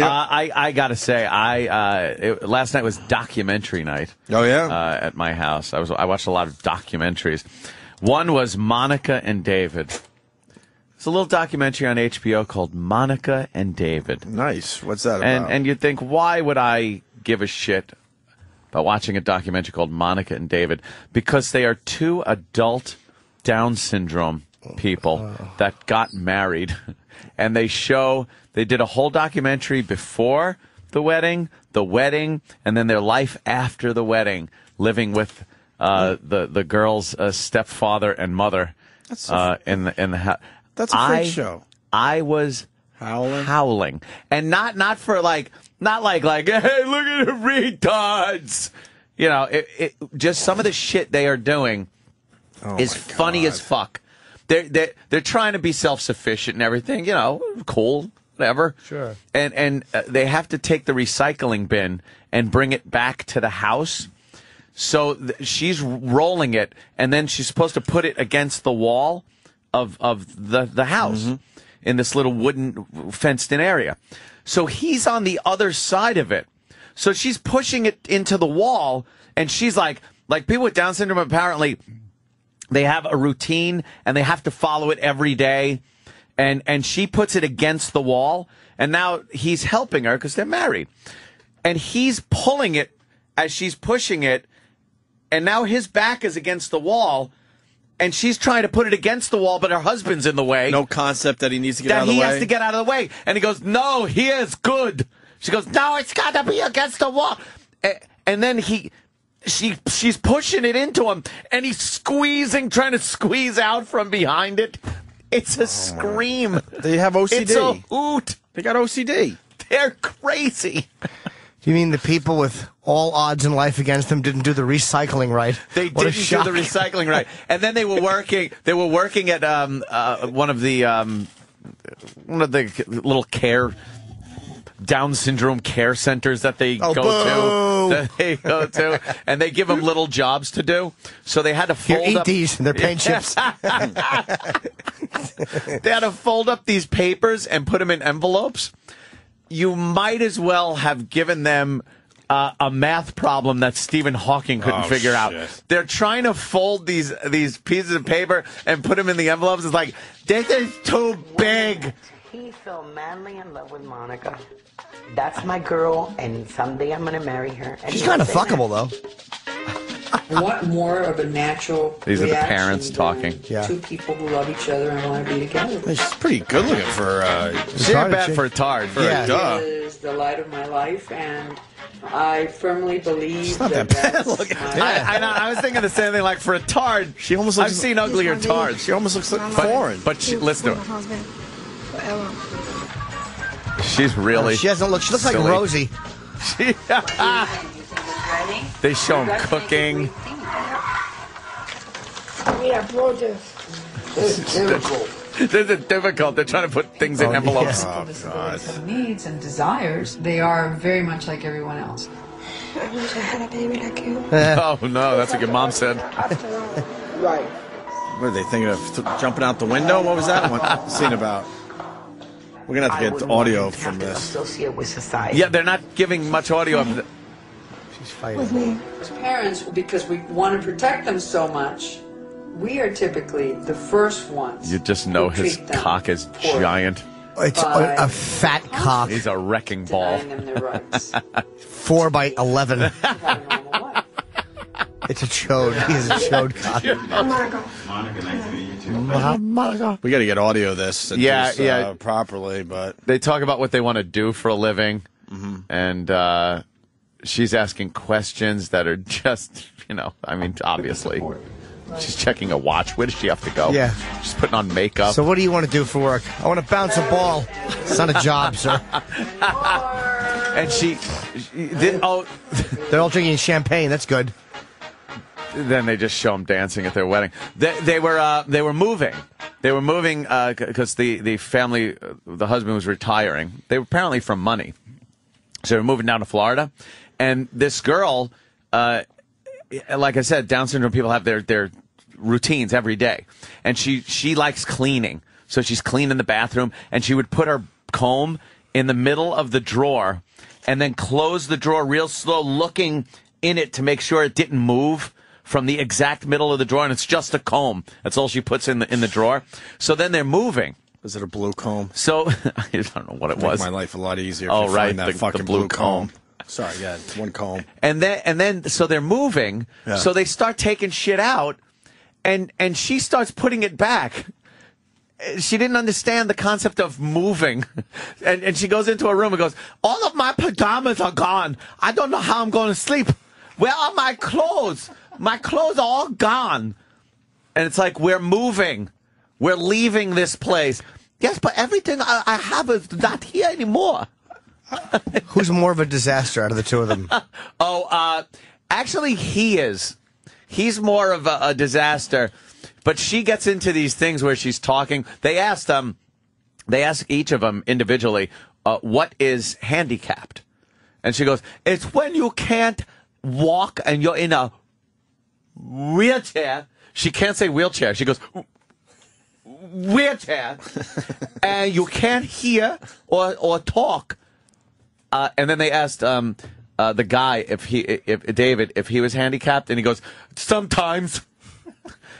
I got to say, last night was documentary night. Oh, yeah? At my house. I watched a lot of documentaries. One was Monica and David. It's a little documentary on HBO called Monica and David. Nice. What's that about? And you'd think, why would I give a shit about watching a documentary called Monica and David? Because they are two adult Down syndrome people that got married. And they did a whole documentary before the wedding, and then their life after the wedding, living with the girl's stepfather and mother in the house. That's a freak show. I was howling. And not for like, hey, look at the retards. You know, it just some of the shit they are doing is funny as fuck. They're trying to be self-sufficient and everything, you know, cool, whatever. Sure. And they have to take the recycling bin and bring it back to the house. So she's rolling it, and then she's supposed to put it against the wall of the house in this little wooden fenced-in area. So he's on the other side of it. So she's pushing it into the wall, and she's like people with Down syndrome apparently, they have a routine and they have to follow it every day. And she puts it against the wall, and now he's helping her because they're married. And he's pulling it as she's pushing it, and now his back is against the wall, and she's trying to put it against the wall, but her husband's in the way. No concept that he needs to get out of the way? That he has to get out of the way. And he goes, no, he is good. She goes, no, it's got to be against the wall. And then she's pushing it into him, and he's trying to squeeze out from behind it. It's a scream. They have OCD. It's a hoot. They got OCD. They're crazy. Do you mean the people with all odds in life against them didn't do the recycling right? They didn't do the recycling right. And then they were working at one of the little Down syndrome care centers that they go to, and they give them little jobs to do. So they had to fold up these, and they're paint chips. They had to fold up these papers and put them in envelopes. You might as well have given them a math problem that Stephen Hawking couldn't figure out. They're trying to fold these pieces of paper and put them in the envelopes. It's like, this is too big. He fell madly in love with Monica. That's my girl, and someday I'm going to marry her. And She's kind of fuckable, though. What more of a natural These are the reaction parents than talking. Two people who love each other and want to be together. She's pretty good looking for she's not bad for a tard. He is the light of my life, and I firmly believe not that bad looking. I was thinking the same thing. Like for a tard, she almost looks. I've seen uglier tards. She almost looks like foreign. But listen to her. She's really. She doesn't look. She looks like Rosie. They show him cooking. Yeah, bro, this is difficult. This is difficult. They're trying to put things in envelopes. Some needs and desires. They are very much like everyone else. I wish I had a baby like you. Oh no, that's what your mom said. Right. What are they thinking of? Jumping out the window? What was that one scene about? We're gonna have to get audio from this. Associate with society. Yeah, they're not giving much audio of it. She's fighting. With me. As parents, because we want to protect them so much, we are typically the first ones. You just know his cock is giant. It's a fat cock. He's a wrecking ball. Denying them their rights. 4 by 11. It's a chode. He's a chode cock. Monica, nice to meet you too. Monica. We got to get audio of this. Properly, but they talk about what they want to do for a living, and she's asking questions that are just, I mean, obviously. She's checking a watch. Where does she have to go? Yeah. She's putting on makeup. So what do you want to do for work? I want to bounce a ball. It's not a job, sir. And she didn't. Oh, they're all drinking champagne. That's good. Then they just show them dancing at their wedding. They were moving. They were moving because the family, the husband was retiring. They were apparently from money, so they were moving down to Florida. And this girl, like I said, Down syndrome people have their routines every day, and she likes cleaning, so she's cleaning the bathroom, and she would put her comb in the middle of the drawer and then closed the drawer real slow, looking in it to make sure it didn't move from the exact middle of the drawer, and it's just a comb. That's all she puts in the drawer. So then they're moving. Is it a blue comb? So I don't know what it was. Make my life a lot easier. Oh, if you right, find that the fucking blue comb. Sorry, yeah, it's one comb. And then so they're moving. Yeah. So they start taking shit out, and she starts putting it back. She didn't understand the concept of moving. And she goes into a room and goes, all of my pajamas are gone. I don't know how I'm going to sleep. Where are my clothes? My clothes are all gone. And it's like, we're moving. We're leaving this place. Yes, but everything I have is not here anymore. Who's more of a disaster out of the two of them? Actually, he is. He's more of a disaster. But she gets into these things where she's talking. They ask each of them individually, what is handicapped? And she goes, it's when you can't walk and you're in a wheelchair. She can't say wheelchair. She goes, wheelchair. And you can't hear or talk. And then they asked the guy if David, if he was handicapped, and he goes, sometimes.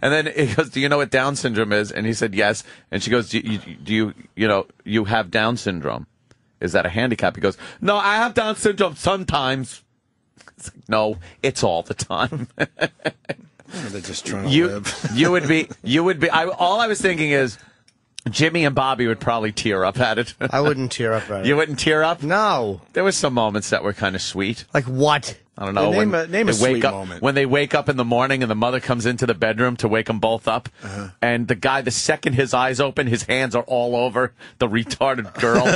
And then he goes, do you know what Down syndrome is? And he said, yes. And she goes, do you have Down syndrome? Is that a handicap? He goes, no, I have Down syndrome sometimes. It's like, no, it's all the time. They're just trying to live. you would be. All I was thinking is, Jimmy and Bobby would probably tear up at it. I wouldn't tear up at it. You wouldn't tear up? No. There were some moments that were kind of sweet. Like what? I don't know. Name a sweet moment. When they wake up in the morning and the mother comes into the bedroom to wake them both up, and the guy, the second his eyes open, his hands are all over the retarded girl.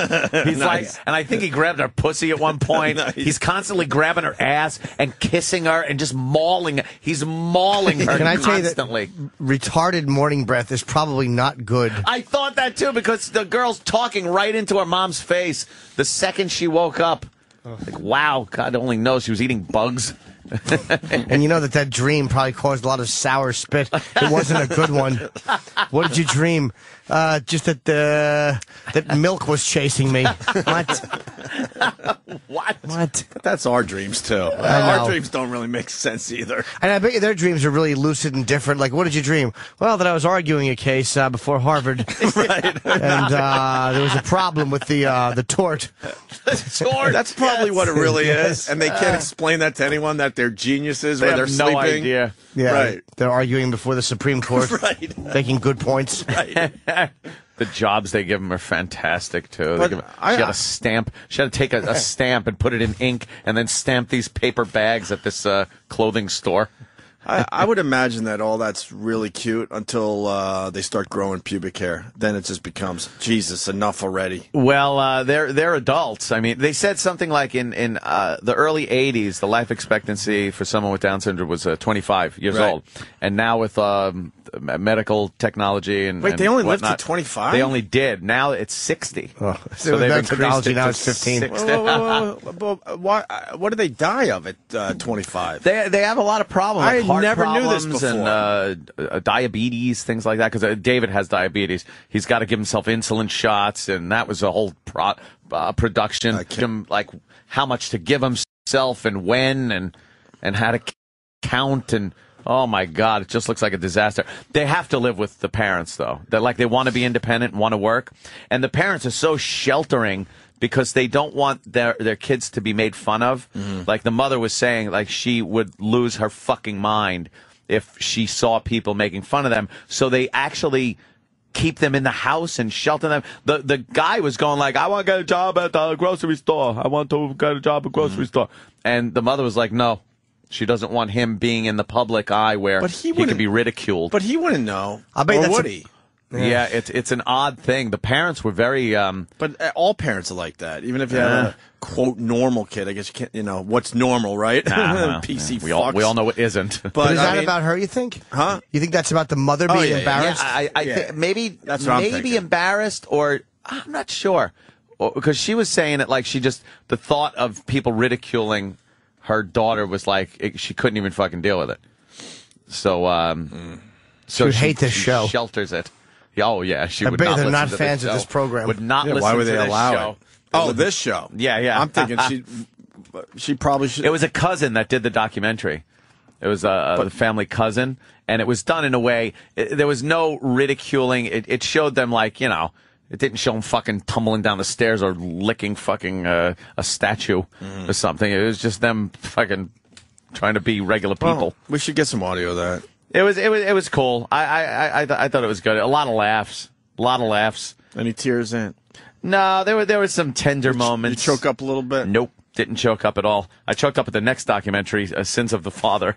He's like, and I think he grabbed her pussy at one point. Nice. He's constantly grabbing her ass and kissing her and just mauling her. He's mauling her Can I constantly. tell you that retarded morning breath is probably not good. I thought that too, because the girl's talking right into her mom's face the second she woke up. Like, wow, God only knows she was eating bugs. And you know that dream probably caused a lot of sour spit. It wasn't a good one. What did you dream? Just that milk was chasing me. What? What? That's our dreams, too. Our dreams don't really make sense either. And I bet you their dreams are really lucid and different. Like, what did you dream? Well, that I was arguing a case before Harvard. Right. And there was a problem with the tort. That's probably what it really Yes. is. And they can't explain that to anyone, that they're geniuses They where they're have no sleeping. idea. Yeah, Right. They're arguing before the Supreme Court. Right. Making good points. Right. The jobs they give them are fantastic too. But She got a stamp. She had to take a stamp and put it in ink, and then stamp these paper bags at this clothing store. I would imagine that all that's really cute until they start growing pubic hair. Then it just becomes, Jesus, enough already. Well, they're adults. I mean, they said something like in the early '80s, the life expectancy for someone with Down syndrome was 25 years Right. old, and now with medical technology and Wait, they only lived to whatnot, 25? They only did. Now it's 60. Oh, So with they've that increased technology, it now to it's 15. 60. What do they die of at 25? They have a lot of problems. Like I heart never knew this problems before. And diabetes, things like that. Because David has diabetes, he's got to give himself insulin shots, and that was a whole production. Like how much to give himself and when, and how to count, and oh my God, it just looks like a disaster. They have to live with the parents though. They want to be independent and want to work, and the parents are so sheltering, because they don't want their kids to be made fun of. Mm-hmm. Like the mother was saying, like she would lose her fucking mind if she saw people making fun of them. So they actually keep them in the house and shelter them. The guy was going like, I want to get a job at the grocery store. I want to get a job at the grocery store. And the mother was like, no. She doesn't want him being in the public eye where he could be ridiculed. But he wouldn't know. I bet or that's would he? Yeah, it's an odd thing. The parents were very. But all parents are like that. Even if you have a quote normal kid, I guess you can't. What's normal, right? Well, PC. We all know it isn't. But is that about her, you think? Huh? You think that's about the mother being embarrassed? Yeah, I think maybe That's what I'm maybe thinking. embarrassed, or I'm not sure, because she was saying it like the thought of people ridiculing her daughter was like she couldn't even fucking deal with it. So She would hate this show. Shelters it. Oh yeah, she I would bet not they're listen not to fans this of this show. program. Would not listen why would to they this allow show. it? Oh, this show. Yeah, yeah. I'm thinking she probably should. It was a cousin that did the documentary. It was a family cousin, and it was done in a way. There was no ridiculing. It showed them like, you know, it didn't show them fucking tumbling down the stairs or licking fucking a statue or something. It was just them fucking trying to be regular people. Well, we should get some audio of that. It was cool. I thought it was good. A lot of laughs. Any tears in? No, there were some tender moments. You choke up a little bit? Nope, didn't choke up at all. I choked up at the next documentary, Sins of the Father.